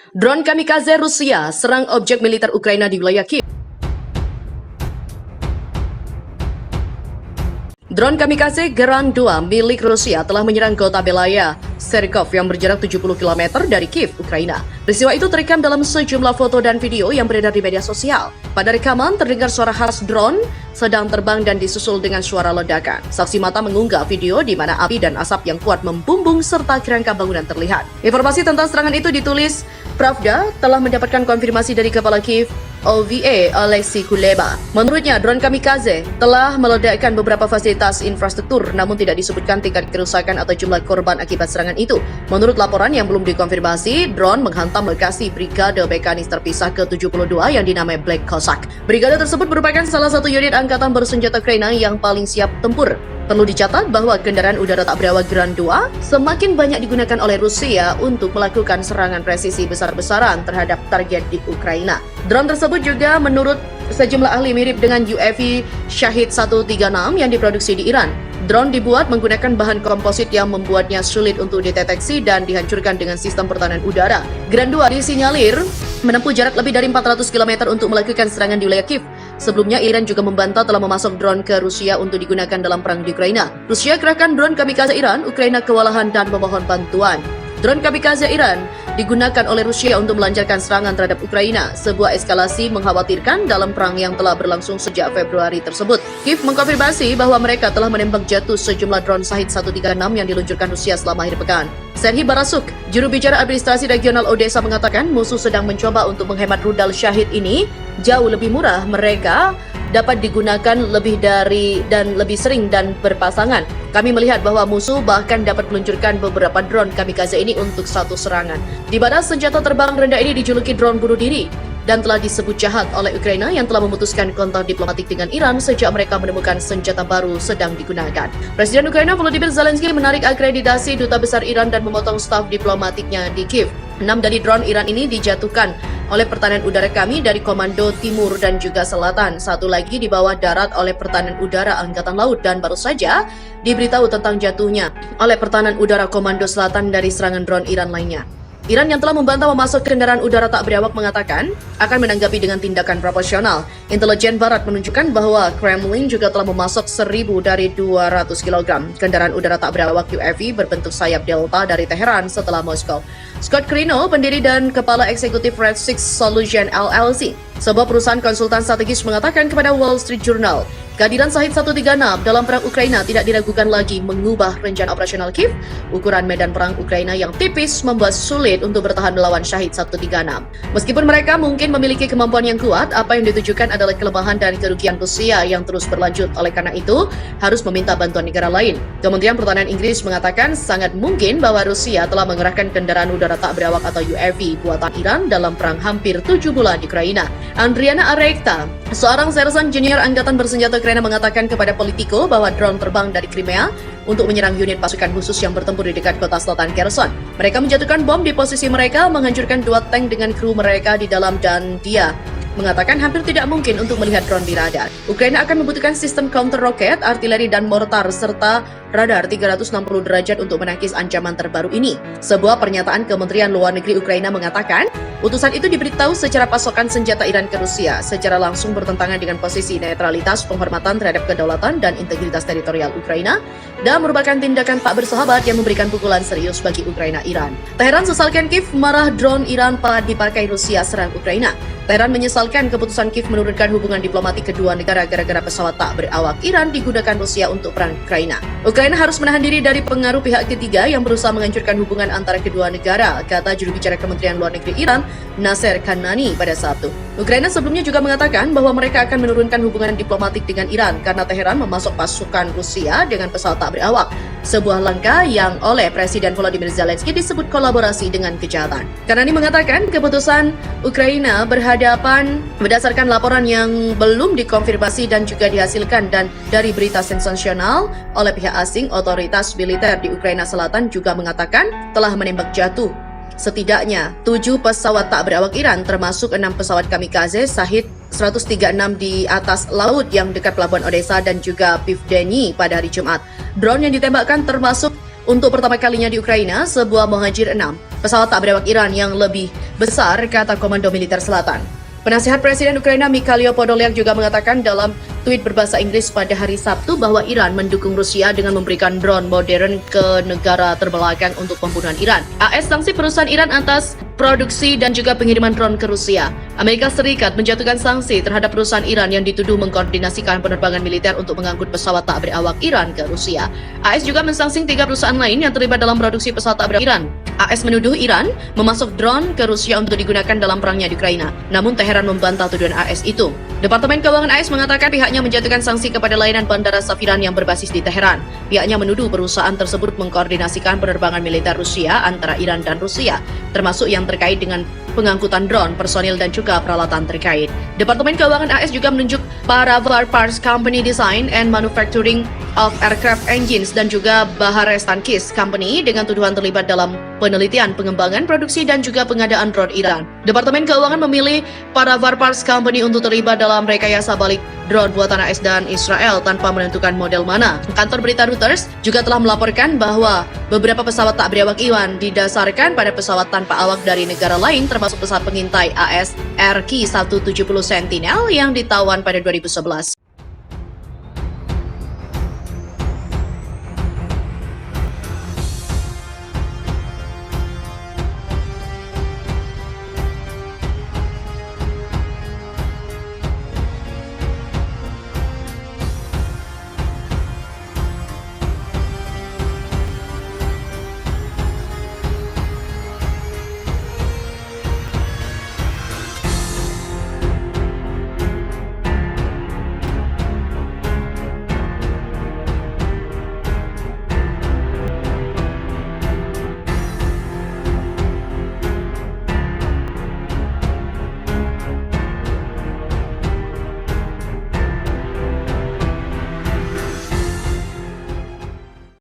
Drone kamikaze Rusia serang objek militer Ukraina di wilayah Kiev. Drone kamikaze Geran 2 milik Rusia telah menyerang kota Belaya, Serkov yang berjarak 70 km dari Kiev, Ukraina. Peristiwa itu terekam dalam sejumlah foto dan video yang beredar di media sosial. Pada rekaman terdengar suara khas drone sedang terbang dan disusul dengan suara ledakan. Saksi mata mengunggah video di mana api dan asap yang kuat membumbung serta kerangka bangunan terlihat. Informasi tentang serangan itu ditulis Pravda telah mendapatkan konfirmasi dari Kepala Kiev, OVA Alexei Kuleba. Menurutnya, drone kamikaze telah meledakkan beberapa fasilitas infrastruktur, namun tidak disebutkan tingkat kerusakan atau jumlah korban akibat serangan itu. Menurut laporan yang belum dikonfirmasi, drone menghantam lokasi Brigade Mekanis Terpisah ke-72 yang dinamai Black Cossack. Brigade tersebut merupakan salah satu unit angkatan bersenjata Ukraina yang paling siap tempur. Perlu dicatat bahwa kendaraan udara tak berawak Geran 2 semakin banyak digunakan oleh Rusia untuk melakukan serangan presisi besar-besaran terhadap target di Ukraina. Drone tersebut juga menurut sejumlah ahli mirip dengan UAV Shahid 136 yang diproduksi di Iran. Drone dibuat menggunakan bahan komposit yang membuatnya sulit untuk dideteksi dan dihancurkan dengan sistem pertahanan udara. Geran 2 disinyalir menempuh jarak lebih dari 400 km untuk melakukan serangan di wilayah Kiev. Sebelumnya, Iran juga membantah telah memasok drone ke Rusia untuk digunakan dalam perang di Ukraina. Rusia kerahkan drone kamikaze Iran, Ukraina kewalahan dan memohon bantuan. Drone kamikaze Iran digunakan oleh Rusia untuk melancarkan serangan terhadap Ukraina, sebuah eskalasi mengkhawatirkan dalam perang yang telah berlangsung sejak Februari tersebut. Kiev mengkonfirmasi bahwa mereka telah menembak jatuh sejumlah drone Shahid 136 yang diluncurkan Rusia selama akhir pekan. Serhiy Barasuk, juru bicara administrasi regional Odessa mengatakan musuh sedang mencoba untuk menghemat rudal Shahid ini jauh lebih murah. Mereka dapat digunakan lebih dari dan lebih sering dan berpasangan. Kami melihat bahwa musuh bahkan dapat meluncurkan beberapa drone kamikaze ini untuk satu serangan. Di mana senjata terbang rendah ini dijuluki drone bunuh diri dan telah disebut jahat oleh Ukraina yang telah memutuskan kontak diplomatik dengan Iran sejak mereka menemukan senjata baru sedang digunakan. Presiden Ukraina Volodymyr Zelensky menarik akreditasi Duta Besar Iran dan memotong staf diplomatiknya di Kiev. 6 dari drone Iran ini dijatuhkan oleh pertahanan udara kami dari Komando Timur dan juga Selatan. Satu lagi di bawah darat oleh pertahanan udara Angkatan Laut dan baru saja diberitahu tentang jatuhnya oleh pertahanan udara Komando Selatan dari serangan drone Iran lainnya. Iran yang telah membantah memasuk kendaraan udara tak berawak mengatakan akan menanggapi dengan tindakan proporsional. Intelijen Barat menunjukkan bahwa Kremlin juga telah memasok 1.000 dari 200 kg kendaraan udara tak berawak UAV berbentuk sayap Delta dari Teheran setelah Moskow. Scott Crino, pendiri dan kepala eksekutif Red Six Solution LLC, sebuah perusahaan konsultan strategis, mengatakan kepada Wall Street Journal, kehadiran Shahid 136 dalam perang Ukraina tidak diragukan lagi mengubah rencana operasional Kiev. Ukuran medan perang Ukraina yang tipis membuat sulit untuk bertahan melawan Shahid 136. Meskipun mereka mungkin memiliki kemampuan yang kuat, apa yang ditujukan adalah kelemahan dan kerugian Rusia yang terus berlanjut. Oleh karena itu, harus meminta bantuan negara lain. Kementerian Pertahanan Inggris mengatakan sangat mungkin bahwa Rusia telah mengerahkan kendaraan udara tak berawak atau UAV buatan Iran dalam perang hampir 7 bulan di Ukraina. Andriana Arekta, seorang sersan junior angkatan bersenjata Ukraina, mengatakan kepada Politico bahwa drone terbang dari Crimea untuk menyerang unit pasukan khusus yang bertempur di dekat kota selatan Kherson. Mereka menjatuhkan bom di posisi mereka, menghancurkan 2 tank dengan kru mereka di dalam, dan dia mengatakan hampir tidak mungkin untuk melihat drone di radar. Ukraina akan membutuhkan sistem counter roket, artileri dan mortar serta radar 360 derajat untuk menangkis ancaman terbaru ini. Sebuah pernyataan Kementerian Luar Negeri Ukraina mengatakan utusan itu diberitahu secara pasokan senjata Iran ke Rusia secara langsung bertentangan dengan posisi netralitas, penghormatan terhadap kedaulatan dan integritas teritorial Ukraina, dan merupakan tindakan tak bersahabat yang memberikan pukulan serius bagi Ukraina-Iran. Teheran sesalkan Kiev marah drone Iran dipakai Rusia serang Ukraina. Teheran menyesalkan keputusan Kiev menurunkan hubungan diplomatik kedua negara gara-gara pesawat tak berawak Iran digunakan Rusia untuk perang Ukraina. Ukraina harus menahan diri dari pengaruh pihak ketiga yang berusaha menghancurkan hubungan antara kedua negara, kata juru bicara Kementerian Luar Negeri Iran, Nasser Kanani pada Sabtu. Ukraina sebelumnya juga mengatakan bahwa mereka akan menurunkan hubungan diplomatik dengan Iran karena Teheran memasok pasukan Rusia dengan pesawat tak berawak. Sebuah langkah yang oleh Presiden Volodymyr Zelensky disebut kolaborasi dengan kejahatan. Kanani mengatakan keputusan Ukraina berhadapan berdasarkan laporan yang belum dikonfirmasi dan juga dihasilkan dan dari berita sensasional oleh pihak asing. Otoritas militer di Ukraina Selatan juga mengatakan telah menembak jatuh setidaknya 7 pesawat tak berawak Iran, termasuk 6 pesawat kamikaze Shahid 136 di atas laut yang dekat pelabuhan Odessa dan juga Pivdeni pada hari Jumat. Drone yang ditembakkan termasuk Untuk pertama kalinya di Ukraina, sebuah Mohajir 6, pesawat tak berawak Iran yang lebih besar, kata Komando Militer Selatan. Penasihat Presiden Ukraina Mikhailo Podolyak juga mengatakan dalam tweet berbahasa Inggris pada hari Sabtu bahwa Iran mendukung Rusia dengan memberikan drone modern ke negara terbelakang untuk pembunuhan Iran. AS sanksi perusahaan Iran atas produksi dan juga pengiriman drone ke Rusia. Amerika Serikat menjatuhkan sanksi terhadap perusahaan Iran yang dituduh mengkoordinasikan penerbangan militer untuk mengangkut pesawat tak berawak Iran ke Rusia. AS juga mensanksi 3 perusahaan lain yang terlibat dalam produksi pesawat tak berawak Iran. AS menuduh Iran memasok drone ke Rusia untuk digunakan dalam perangnya di Ukraina. Namun Teheran membantah tuduhan AS itu. Departemen Keuangan AS mengatakan pihaknya menjatuhkan sanksi kepada layanan bandara Safiran yang berbasis di Teheran. Pihaknya menuduh perusahaan tersebut mengkoordinasikan penerbangan militer Rusia antara Iran dan Rusia, termasuk yang terkait dengan pengangkutan drone, personil dan juga peralatan terkait. Departemen Keuangan AS juga menunjuk Paravar Parts Company Design and Manufacturing of Aircraft Engines dan juga Bahar Stankis Company dengan tuduhan terlibat dalam penelitian, pengembangan, produksi dan juga pengadaan drone Iran. Departemen Keuangan memilih Paravar Parts Company untuk terlibat dalam rekayasa balik drone buatan AS dan Israel tanpa menentukan model mana. Kantor berita Reuters juga telah melaporkan bahwa beberapa pesawat tak berawak Iran didasarkan pada pesawat tanpa awak dari negara lain termasuk pesawat pengintai AS RQ-170 Sentinel yang ditawan pada 2011.